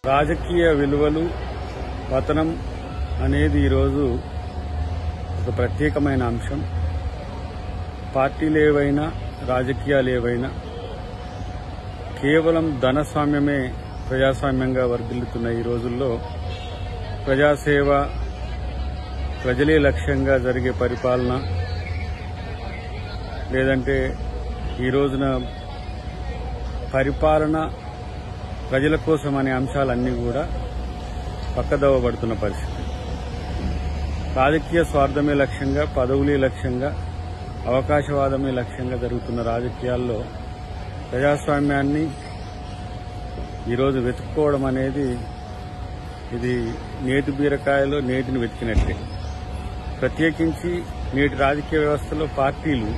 రాజకీయ విలువలు పతనం అనేది ఈరోజు ఒక ప్రత్యేకమైన అంశం. పార్టీలు ఏవైనా రాజకీయాలు ఏవైనా కేవలం ధనస్వామ్యమే ప్రజాస్వామ్యంగా వర్ధిల్లుతున్న ఈ రోజుల్లో ప్రజాసేవ, ప్రజలే లక్ష్యంగా జరిగే పరిపాలన, లేదంటే ఈ రోజున పరిపాలన ప్రజల కోసం అనే అంశాలన్నీ కూడా పక్కదోవబడుతున్న పరిస్థితి. రాజకీయ స్వార్థమే లక్ష్యంగా, పదవులే లక్ష్యంగా, అవకాశవాదమే లక్ష్యంగా జరుగుతున్న రాజకీయాల్లో ప్రజాస్వామ్యాన్ని ఈరోజు వెతుక్కోవడం అనేది ఇది నేతి బీరకాయలో నేతిని వెతికినట్లే. ప్రత్యేకించి నేటి రాజకీయ వ్యవస్థలో పార్టీలు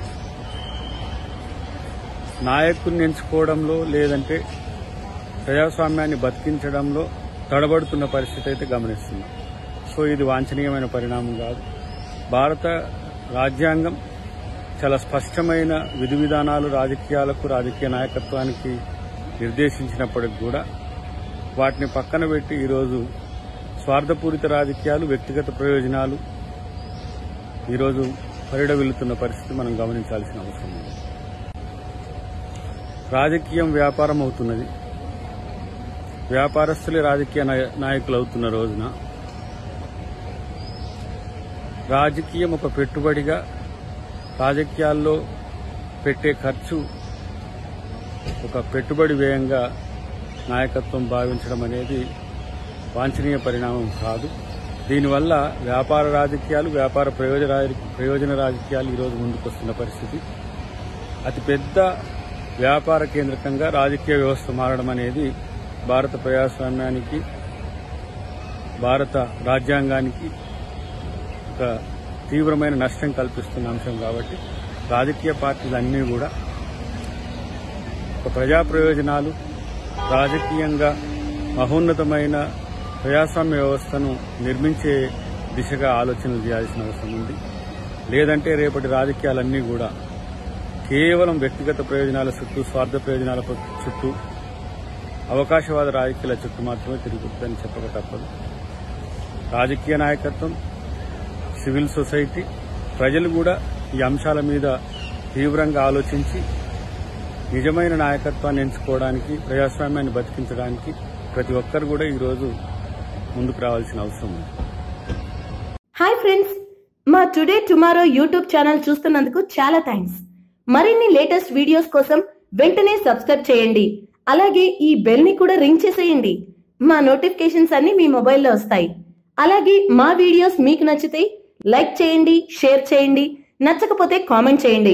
నాయకుడిని ఎంచుకోవడంలో లేదంటే ప్రజాస్వామ్యాన్ని బతికించడంలో తడబడుతున్న పరిస్థితి అయితే గమనిస్తున్నాం. సో ఇది వాంఛనీయమైన పరిణామం కాదు. భారత రాజ్యాంగం చాలా స్పష్టమైన విధి విధానాలు రాజకీయాలకు, రాజకీయ నాయకత్వానికి నిర్దేశించినప్పటికి కూడా వాటిని పక్కన పెట్టి ఈరోజు స్వార్థపూరిత రాజకీయాలు, వ్యక్తిగత ప్రయోజనాలు ఈరోజు పరిడవిల్లుతున్న పరిస్థితి మనం గమనించాల్సిన అవసరం ఉంది. రాజకీయం వ్యాపారం అవుతున్నది. వ్యాపారస్తులే రాజకీయ నాయకులు అవుతున్న రోజున రాజకీయం ఒక పెట్టుబడిగా, రాజకీయాల్లో పెట్టే ఖర్చు ఒక పెట్టుబడి వ్యయంగా నాయకత్వం భావించడం అనేది వాంఛనీయ పరిణామం కాదు. దీనివల్ల వ్యాపార రాజకీయాలు, వ్యాపార ప్రయోజన రాజకీయాలు ఈరోజు ముందుకొస్తున్న పరిస్థితి. అతిపెద్ద వ్యాపార కేంద్రకంగా రాజకీయ వ్యవస్థ మారడం అనేది భారత ప్రజాస్వామ్యానికి, భారత రాజ్యాంగానికి ఒక తీవ్రమైన నష్టం కల్పిస్తున్న అంశం. కాబట్టి రాజకీయ పార్టీలన్నీ కూడా ఒక ప్రజా ప్రయోజనాలు, రాజకీయంగా మహోన్నతమైన ప్రజాస్వామ్య వ్యవస్థను నిర్మించే దిశగా ఆలోచనలు చేయాల్సిన అవసరం ఉంది. లేదంటే రేపటి రాజకీయాలన్నీ కూడా కేవలం వ్యక్తిగత ప్రయోజనాల చుట్టూ, స్వార్థ ప్రయోజనాల చుట్టూ, అవకాశవాద రాజకీయాల చుట్టూ మాత్రమే తిరుగుతుందని చెప్పక తప్పదు. రాజకీయ నాయకత్వం, సివిల్ సొసైటీ, ప్రజలు కూడా ఈ అంశాల మీద తీవ్రంగా ఆలోచించి నిజమైన నాయకత్వాన్ని ఎంచుకోవడానికి, ప్రజాస్వామ్యాన్ని బతికించడానికి ప్రతి ఒక్కరు కూడా ఈరోజు ముందుకు రావాల్సిన అవసరం ఉంది. హాయ్ ఫ్రెండ్స్, మా టుడే టుమారో యూట్యూబ్ ఛానల్ చూస్తున్నందుకు చాలా థ్యాంక్స్. మరిన్ని లేటెస్ట్ వీడియోస్ కోసం వెంటనే సబ్స్క్రైబ్ చేయండి. అలాగే ఈ బెల్ ని కూడా రింగ్ చేసేయండి. మా నోటిఫికేషన్స్ అన్ని మీ మొబైల్లో వస్తాయి. అలాగే మా వీడియోస్ మీకు నచ్చితే లైక్ చేయండి, షేర్ చేయండి, నచ్చకపోతే కామెంట్ చేయండి.